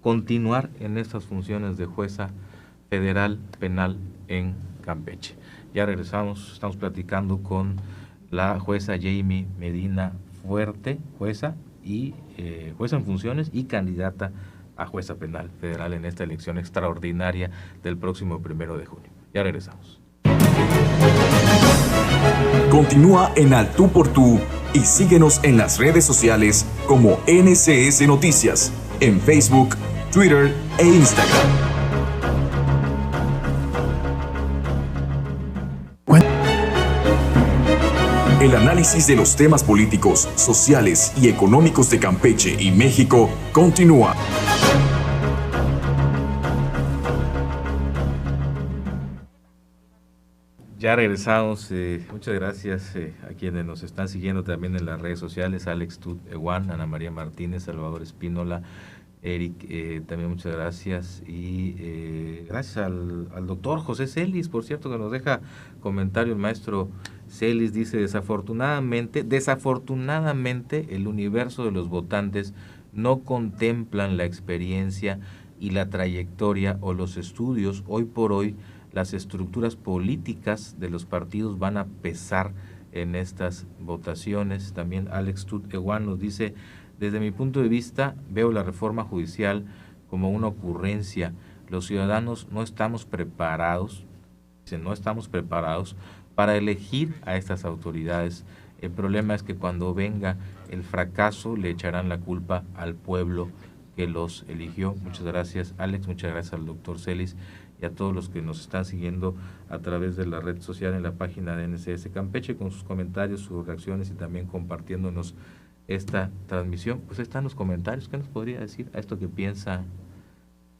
continuar en estas funciones de jueza federal penal en Campeche. Ya regresamos, estamos platicando con la jueza Jamie Medina Fuerte, jueza en funciones y candidata a jueza penal federal en esta elección extraordinaria del próximo 1 de junio. Ya regresamos. Continúa en Al Tú por Tú y síguenos en las redes sociales como NCS Noticias, en Facebook, Twitter e Instagram. El análisis de los temas políticos, sociales y económicos de Campeche y México continúa. Ya regresamos. Muchas gracias a quienes nos están siguiendo también en las redes sociales. Alex Tut Ewan, Ana María Martínez, Salvador Espínola, Eric, también muchas gracias. Y gracias al doctor José Celis, por cierto, que nos deja comentario. El maestro Celis dice, desafortunadamente, el universo de los votantes no contemplan la experiencia y la trayectoria o los estudios. Hoy por hoy, las estructuras políticas de los partidos van a pesar en estas votaciones. También Alex Tut Ewan nos dice, desde mi punto de vista, veo la reforma judicial como una ocurrencia. Los ciudadanos no estamos preparados para elegir a estas autoridades. El problema es que cuando venga el fracaso le echarán la culpa al pueblo que los eligió. Muchas gracias, Alex, muchas gracias al doctor Celis y a todos los que nos están siguiendo a través de la red social en la página de NCS Campeche, con sus comentarios, sus reacciones y también compartiéndonos esta transmisión. Pues ahí están los comentarios. ¿Qué nos podría decir a esto que piensa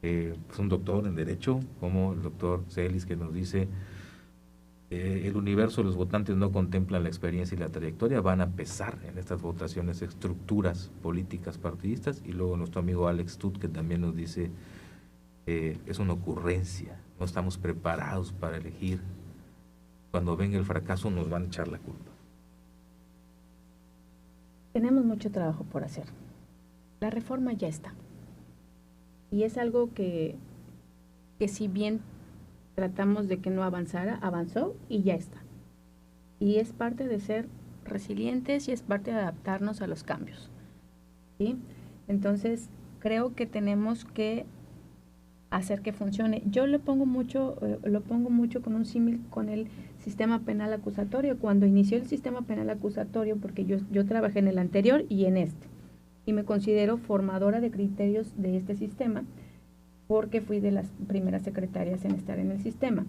pues un doctor en Derecho, como el doctor Celis, que nos dice el universo de los votantes no contemplan la experiencia y la trayectoria, van a pesar en estas votaciones estructuras políticas partidistas? Y luego nuestro amigo Alex Tut, que también nos dice es una ocurrencia, no estamos preparados para elegir, cuando venga el fracaso nos van a echar la culpa. Tenemos mucho trabajo por hacer. la reforma ya está. Y es algo que si bien tratamos de que no avanzara, avanzó y ya está. Y es parte de ser resilientes y es parte de adaptarnos a los cambios, ¿sí? Entonces, creo que tenemos que hacer que funcione. Yo lo pongo mucho con un símil con el sistema penal acusatorio. Cuando inició el sistema penal acusatorio, porque yo trabajé en el anterior y en este, y me considero formadora de criterios de este sistema, porque fui de las primeras secretarias en estar en el sistema.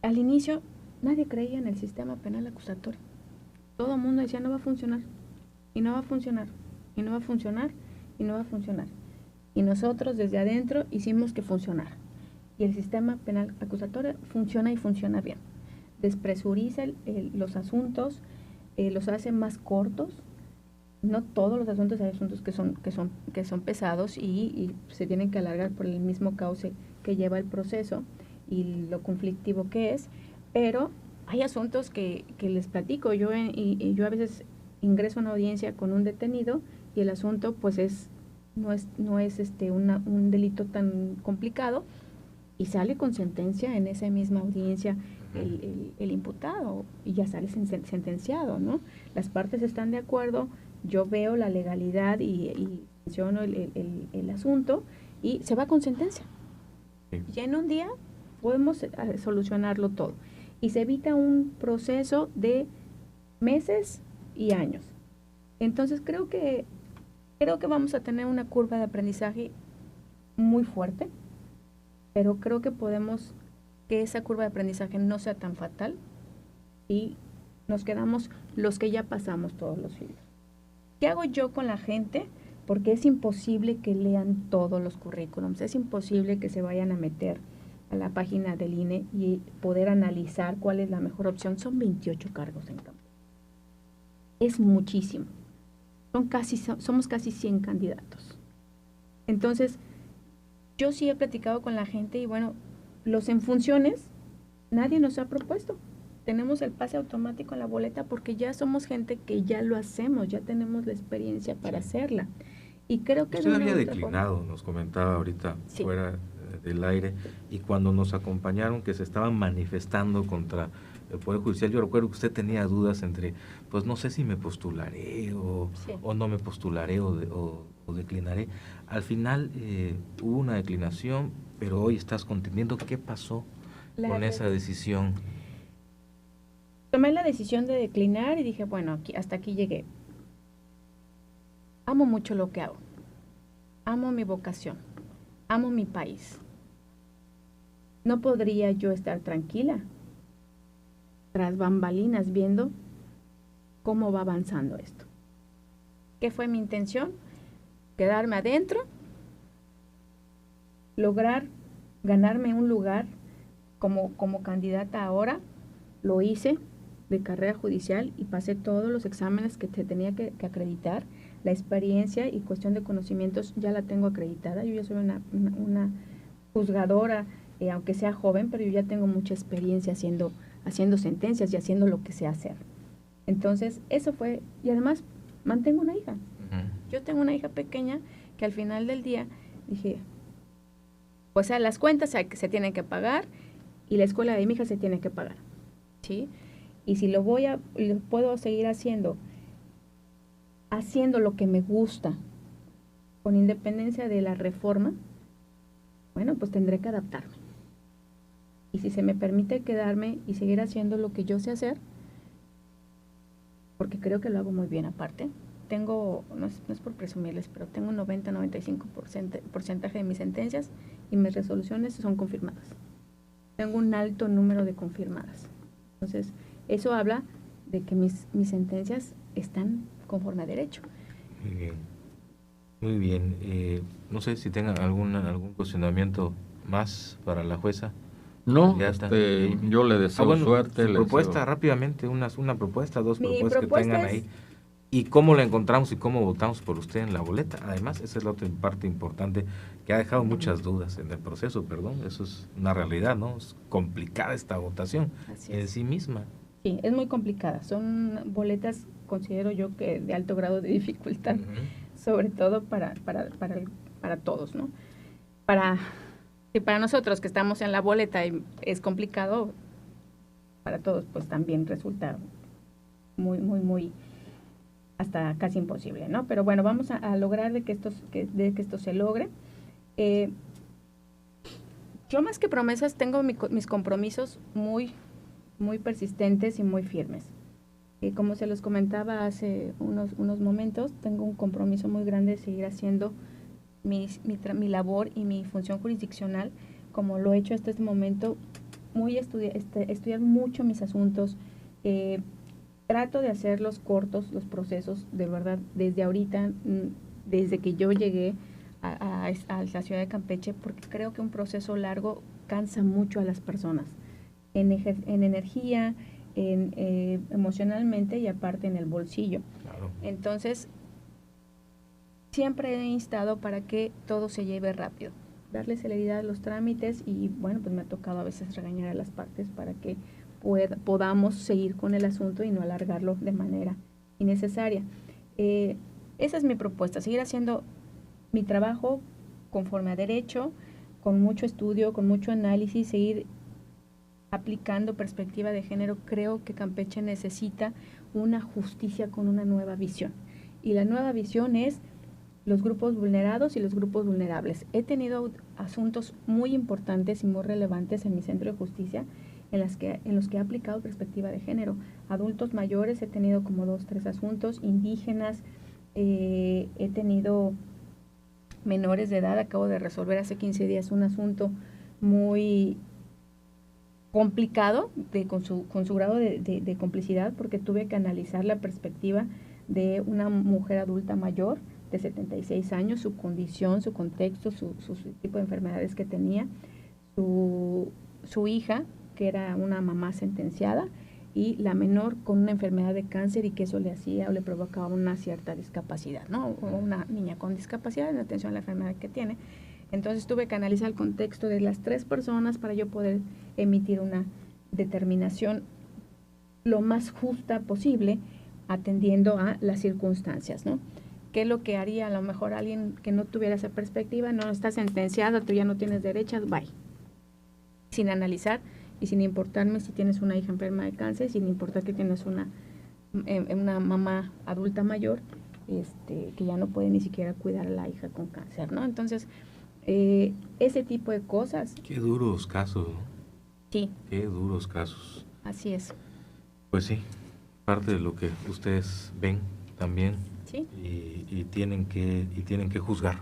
Al inicio, nadie creía en el sistema penal acusatorio. Todo el mundo decía, no va a funcionar, y no va a funcionar, y no va a funcionar, y no va a funcionar. Y nosotros desde adentro hicimos que funcionara. Y el sistema penal acusatorio funciona y funciona bien. Despresuriza los asuntos, los hace más cortos. No todos los asuntos, hay asuntos que son pesados y se tienen que alargar por el mismo cauce que lleva el proceso y lo conflictivo que es, pero hay asuntos que les platico. Yo a veces ingreso a una audiencia con un detenido y el asunto pues no es un delito tan complicado y sale con sentencia en esa misma audiencia el imputado y ya sale sentenciado, ¿no? Las partes están de acuerdo, yo veo la legalidad y menciono el asunto y se va con sentencia. Sí. Ya en un día podemos solucionarlo todo y se evita un proceso de meses y años. Entonces creo que vamos a tener una curva de aprendizaje muy fuerte, pero creo que podemos que esa curva de aprendizaje no sea tan fatal y nos quedamos los que ya pasamos todos los filtros. ¿Qué hago yo con la gente? Porque es imposible que lean todos los currículums, es imposible que se vayan a meter a la página del INE y poder analizar cuál es la mejor opción. Son 28 cargos en campo. Es muchísimo. Somos casi 100 candidatos. Entonces, yo sí he platicado con la gente y bueno, los en funciones, nadie nos ha propuesto. Tenemos el pase automático en la boleta porque ya somos gente que ya lo hacemos, ya tenemos la experiencia para hacerla. Y creo que usted había declinado, nos comentaba ahorita fuera del aire, y cuando nos acompañaron que se estaban manifestando contra el Poder Judicial, yo recuerdo que usted tenía dudas entre, pues no sé si me postularé o no me postularé o declinaré. Al final hubo una declinación, pero hoy estás contendiendo. ¿Qué pasó con esa decisión? Tomé la decisión de declinar y dije, bueno, hasta aquí llegué. Amo mucho lo que hago. Amo mi vocación. Amo mi país. No podría yo estar tranquila tras bambalinas viendo cómo va avanzando esto. ¿Qué fue mi intención? Quedarme adentro, lograr ganarme un lugar como candidata ahora. Lo hice de carrera judicial y pasé todos los exámenes que te tenía que acreditar. La experiencia y cuestión de conocimientos ya la tengo acreditada. Yo ya soy una juzgadora, aunque sea joven, pero yo ya tengo mucha experiencia haciendo sentencias y haciendo lo que sé hacer. Entonces, eso fue, y además mantengo una hija. Yo tengo una hija pequeña que al final del día dije, pues a las cuentas se tienen que pagar y la escuela de mi hija se tiene que pagar, ¿sí? Y si lo puedo seguir haciendo lo que me gusta, con independencia de la reforma, bueno, pues tendré que adaptarme. Y si se me permite quedarme y seguir haciendo lo que yo sé hacer, porque creo que lo hago muy bien aparte, tengo, no es por presumirles, pero tengo un 90-95% de mis sentencias y mis resoluciones son confirmadas. Tengo un alto número de confirmadas. Entonces, eso habla de que mis sentencias están conforme a derecho. Muy bien. Muy bien. No sé si tengan algún cuestionamiento más para la jueza. No, yo le deseo suerte. Su propuesta, rápidamente, una propuesta, dos propuestas que tengan ahí. ¿Y cómo la encontramos y cómo votamos por usted en la boleta? Además, esa es la otra parte importante que ha dejado muchas dudas en el proceso, Eso es una realidad, ¿no? Es complicada esta votación en sí misma. Sí, es muy complicada. Son boletas considero yo que de alto grado de dificultad, sobre todo para todos, ¿no? Para nosotros que estamos en la boleta y es complicado, para todos pues también resulta muy hasta casi imposible, ¿no? Pero bueno, vamos a lograr de que esto se logre. Yo más que promesas tengo mis compromisos muy persistentes y muy firmes. Como se los comentaba hace unos momentos, tengo un compromiso muy grande de seguir haciendo mi labor y mi función jurisdiccional, como lo he hecho hasta este momento, estudiar mucho mis asuntos. Trato de hacerlos cortos, los procesos, de verdad, desde ahorita, desde que yo llegué a la ciudad de Campeche, porque creo que un proceso largo cansa mucho a las personas, en energía, emocionalmente y aparte en el bolsillo. Claro. Entonces, siempre he instado para que todo se lleve rápido, darle celeridad a los trámites y bueno, pues me ha tocado a veces regañar a las partes para que podamos seguir con el asunto y no alargarlo de manera innecesaria. Esa es mi propuesta, seguir haciendo mi trabajo conforme a derecho, con mucho estudio, con mucho análisis, seguir aplicando perspectiva de género. Creo que Campeche necesita una justicia con una nueva visión. Y la nueva visión es los grupos vulnerados y los grupos vulnerables. He tenido asuntos muy importantes y muy relevantes en mi centro de justicia en los que he aplicado perspectiva de género. Adultos mayores, he tenido como 2, 3 asuntos, indígenas, he tenido menores de edad. Acabo de resolver hace 15 días un asunto muy complicado con su grado de complicidad, porque tuve que analizar la perspectiva de una mujer adulta mayor de 76 años, su condición, su contexto, su tipo de enfermedades que tenía, su hija, que era una mamá sentenciada, y la menor con una enfermedad de cáncer y que eso le hacía o le provocaba una cierta discapacidad, ¿no? O una niña con discapacidad en atención a la enfermedad que tiene. Entonces tuve que analizar el contexto de las 3 personas para yo poder emitir una determinación lo más justa posible, atendiendo a las circunstancias, ¿no? ¿Qué es lo que haría a lo mejor alguien que no tuviera esa perspectiva? No, está sentenciada, tú ya no tienes derechos, bye. Sin analizar y sin importarme si tienes una hija enferma de cáncer, sin importar que tienes una mamá adulta mayor que ya no puede ni siquiera cuidar a la hija con cáncer, ¿no? Entonces, ese tipo de cosas. Qué duros casos, ¿no? Sí. Qué duros casos. Así es. Pues sí, parte de lo que ustedes ven también. Sí. Y tienen que juzgar,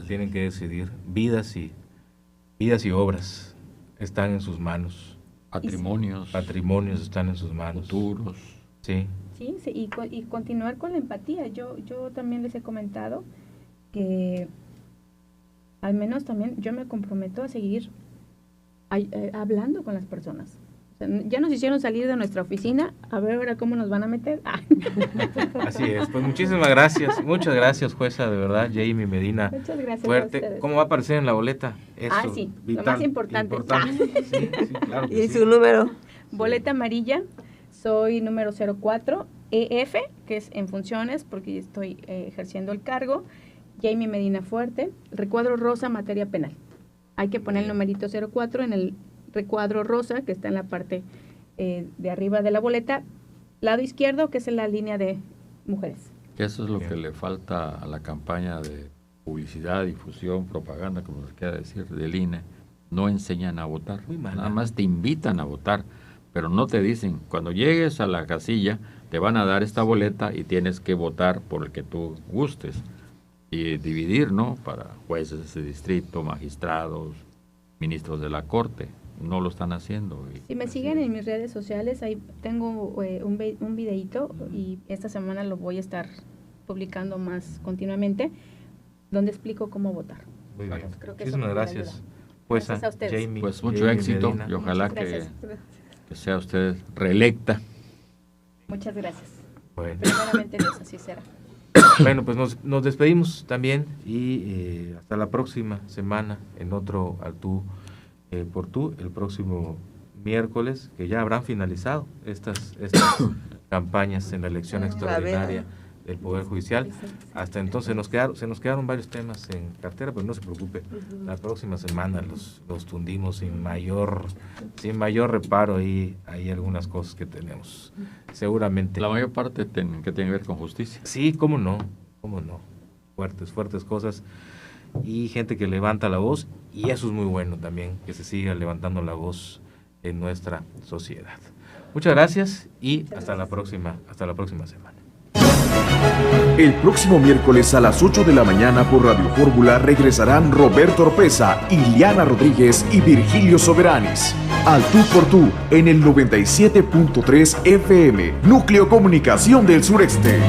tienen que decidir. Vidas y obras están en sus manos. Patrimonios están en sus manos. Futuros. Sí. Sí, y continuar con la empatía. Yo también les he comentado que al menos también yo me comprometo a seguir hablando con las personas. O sea, ya nos hicieron salir de nuestra oficina, a ver ahora cómo nos van a meter. Así es. Pues muchísimas gracias. Muchas gracias, jueza, de verdad, Jamie Medina. Muchas gracias Fuerte. a ustedes. ¿Cómo va a aparecer en la boleta? Eso, Sí, vital, lo más importante. Sí, claro que ¿Y sí. su número? Boleta amarilla, soy número 04, EF, que es en funciones, porque estoy ejerciendo el cargo. Jamie Medina Fuerte, recuadro rosa, materia penal. Hay que poner el numerito 04 en el recuadro rosa, que está en la parte de arriba de la boleta, lado izquierdo, que es en la línea de mujeres. Eso es lo que le falta a la campaña de publicidad, difusión, propaganda, como se quiera decir, del INE. No enseñan a votar, Muy mala. nada más te invitan a votar, pero no te dicen, cuando llegues a la casilla, te van a dar esta boleta y tienes que votar por el que tú gustes. Y dividir, ¿no? Para jueces de distrito, magistrados, ministros de la Corte. No lo están haciendo. Si me siguen en mis redes sociales, ahí tengo un videíto y esta semana lo voy a estar publicando más continuamente, donde explico cómo votar. Muy bien. Creo que Muchísimas eso gracias. ayuda. Jueza Gracias a ustedes. Jamie. Pues mucho Jamie éxito Medina. y ojalá Muchas gracias. que sea usted reelecta. Muchas gracias. Bueno. Primeramente Dios, así será. Bueno, pues nos despedimos también y hasta la próxima semana en otro Al Tú por Tú, el próximo miércoles, que ya habrán finalizado estas campañas en la elección extraordinaria del Poder Judicial. Hasta entonces se nos quedaron varios temas en cartera, pero no se preocupe, la próxima semana los tundimos sin mayor reparo. Hay algunas cosas que tenemos, seguramente. La mayor parte que tiene que ver con justicia. Sí, cómo no, fuertes cosas, y gente que levanta la voz, y eso es muy bueno también, que se siga levantando la voz en nuestra sociedad. Muchas gracias y hasta la próxima semana. El próximo miércoles a las 8 de la mañana por Radio Fórmula regresarán Roberto Oropesa, Iliana Rodríguez y Virgilio Soberanis. Al tú por tú en el 97.3 FM, Núcleo Comunicación del Sureste.